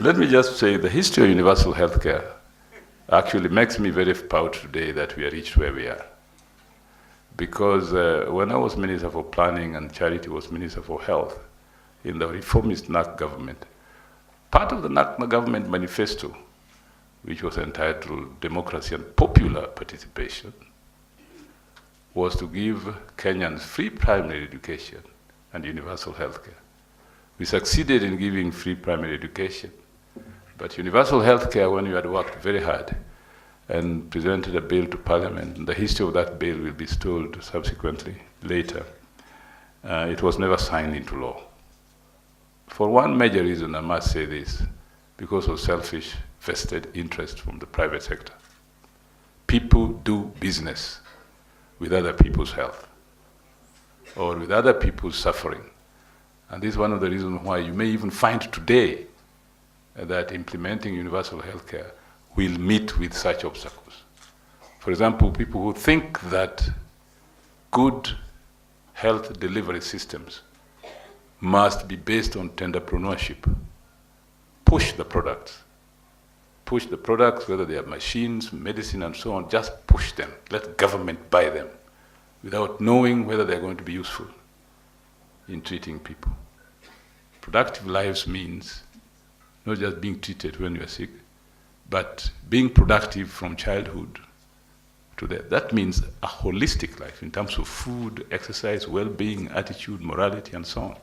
Let me just say the history of universal healthcare actually makes me very proud today that we are reached where we are. Because when I was Minister for Planning and Charity was Minister for Health in the reformist NAC government, part of the NAC government manifesto, which was entitled Democracy and Popular Participation, was to give Kenyans free primary education and universal healthcare. We succeeded in giving free primary education, but universal healthcare, when we had worked very hard and presented a bill to Parliament, and the history of that bill will be told subsequently later, it was never signed into law. For one major reason, I must say this, because of selfish vested interest from the private sector. People do business with other people's health or with other people's suffering. And this is one of the reasons why you may even find today that implementing universal healthcare will meet with such obstacles. For example, people who think that good health delivery systems must be based on entrepreneurship. Push the products. Push the products, whether they are machines, medicine, and so on, just push them. Let government buy them without knowing whether they're going to be useful in treating people. Productive lives means not just being treated when you're sick, but being productive from childhood to death. That means a holistic life in terms of food, exercise, well-being, attitude, morality, and so on.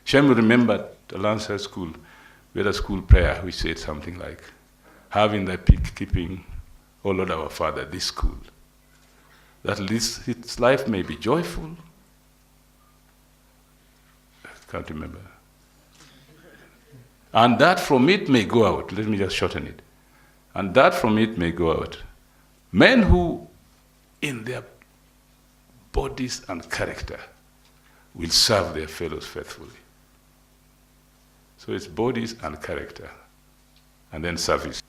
Shem will remember at the Lancet School, we had a school prayer which said something like, having thy peak keeping, O Lord our Father, this school, that its life may be joyful. I can't remember. And that from it may go out, let me just shorten it, and that from it may go out men who in their bodies and character will serve their fellows faithfully. So it's bodies and character, and then service.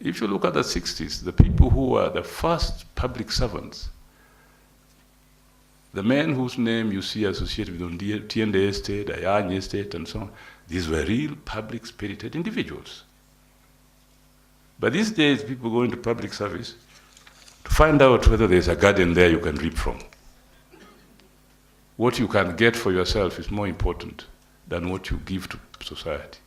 If you look at the 60s, the people who were the first public servants, the men whose name you see associated with Tiende Estate, Ayani Estate, and so on, these were real public-spirited individuals. But these days, people go into public service to find out whether there's a garden there you can reap from. What you can get for yourself is more important than what you give to society.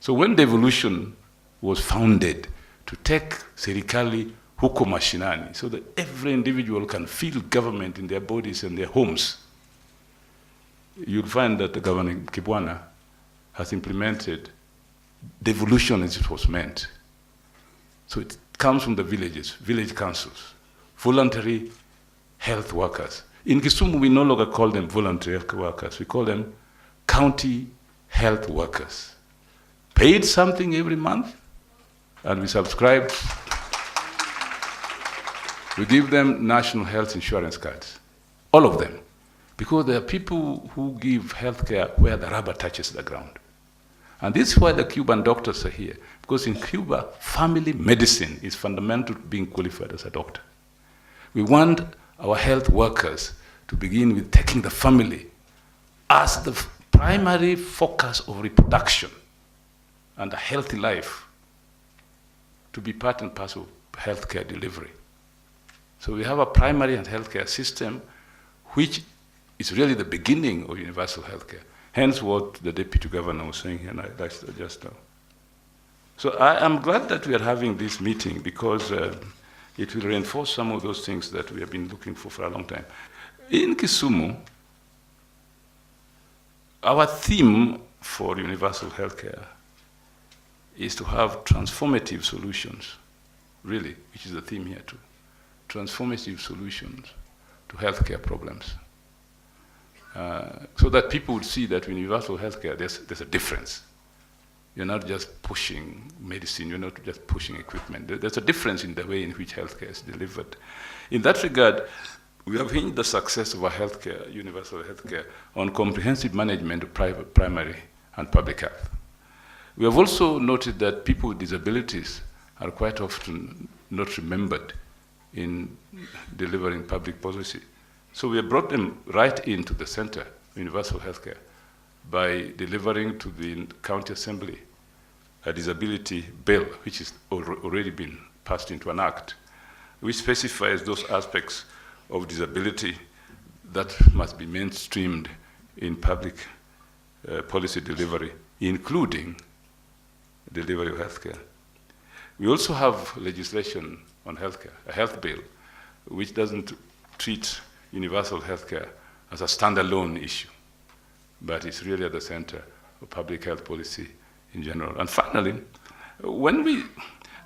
So when devolution was founded to take serikali huko mashinani, so that every individual can feel government in their bodies and their homes, you'll find that the Governor Kibwana has implemented devolution as it was meant. So it comes from the villages, village councils, voluntary health workers. In Kisumu, we no longer call them voluntary health workers, we call them county health workers. Paid something every month, and we subscribe. We give them national health insurance cards, all of them, because there are people who give healthcare where the rubber touches the ground. And this is why the Cuban doctors are here, because in Cuba, family medicine is fundamental to being qualified as a doctor. We want our health workers to begin with taking the family as the primary focus of reproduction and a healthy life to be part and parcel of healthcare delivery. So we have a primary and healthcare system which is really the beginning of universal healthcare. Hence what the Deputy Governor was saying here just now. So I am glad that we are having this meeting because it will reinforce some of those things that we have been looking for a long time. In Kisumu, our theme for universal healthcare is to have transformative solutions, really, which is the theme here too. Transformative solutions to healthcare problems. So that people would see that in universal healthcare, there's a difference. You're not just pushing medicine, you're not just pushing equipment. There's a difference in the way in which healthcare is delivered. In that regard, we have hinged the success of our healthcare, universal healthcare, on comprehensive management of private, primary, and public health. We have also noted that people with disabilities are quite often not remembered in delivering public policy. So we have brought them right into the center of universal healthcare by delivering to the county assembly a disability bill, which is already been passed into an act, which specifies those aspects of disability that must be mainstreamed in public policy delivery, including delivery of healthcare. We also have legislation on healthcare, a health bill, which doesn't treat universal healthcare as a standalone issue, but it's really at the center of public health policy in general. And finally, when we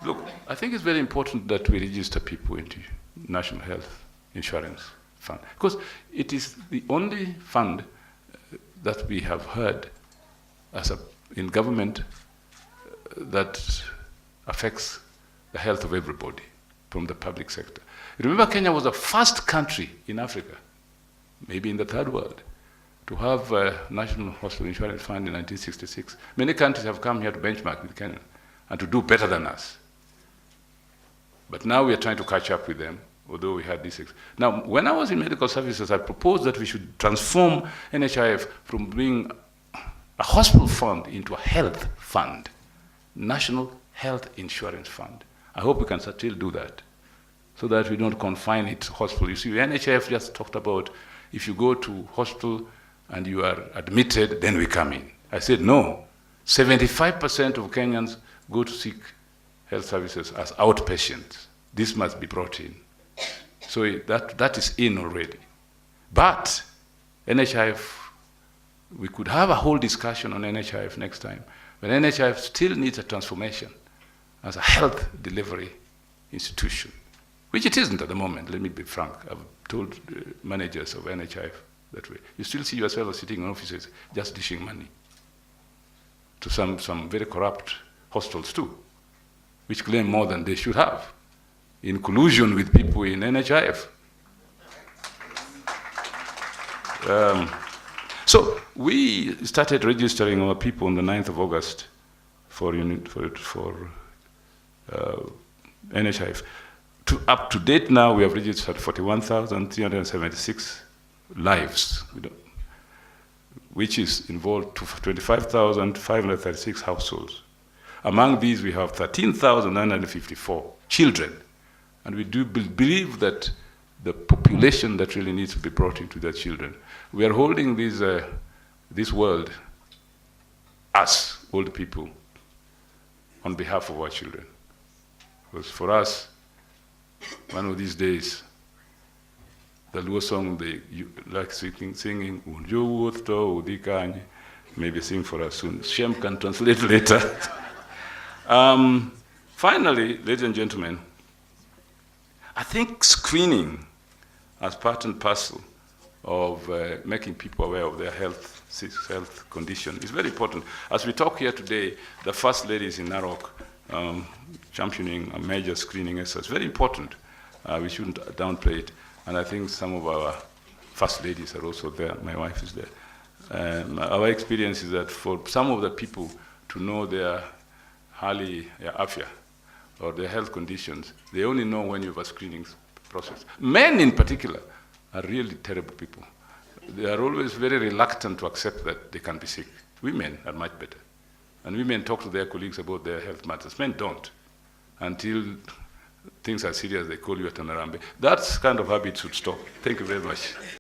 look, I think it's very important that we register people into National Health Insurance Fund, because it is the only fund that we have heard in government that affects the health of everybody from the public sector. Remember, Kenya was the first country in Africa, maybe in the third world, to have a National Hospital Insurance Fund in 1966. Many countries have come here to benchmark with Kenya and to do better than us. But now we are trying to catch up with them, although we had this. Now, when I was in medical services, I proposed that we should transform NHIF from being a hospital fund into a health fund, National Health Insurance Fund. I hope we can still do that, so that we don't confine it to hospital. You see, NHIF just talked about if you go to hospital and you are admitted, then we come in. I said, no, 75% of Kenyans go to seek health services as outpatients. This must be brought in. So that is in already. But NHIF, we could have a whole discussion on NHIF next time, but NHIF still needs a transformation as a health delivery institution, which it isn't at the moment, let me be frank. I've told managers of NHIF that way. You still see yourself sitting in offices just dishing money to some very corrupt hospitals too, which claim more than they should have, in collusion with people in NHIF. So we started registering our people on the 9th of August for NHIF. Up to date now, we have registered 41,376 lives, which is involved to 25,536 households. Among these, we have 13,954 children. And we do believe that the population that really needs to be brought into their children. We are holding this world, us, old people, on behalf of our children. Because for us, one of these days, the Luo song they like singing, maybe sing for us soon. Shem can translate later. Finally, ladies and gentlemen, I think screening as part and parcel of making people aware of their health condition is very important. As we talk here today, the First Lady is in Narok championing a major screening exercise. Very important. We shouldn't downplay it. And I think some of our First Ladies are also there. My wife is there. Our experience is that for some of the people to know their hali afya, or their health conditions, they only know when you have a screening process. Men in particular are really terrible people. They are always very reluctant to accept that they can be sick. Women are much better. And women talk to their colleagues about their health matters. Men don't. Until things are serious, they call you at an arambe. That kind of habit should stop. Thank you very much.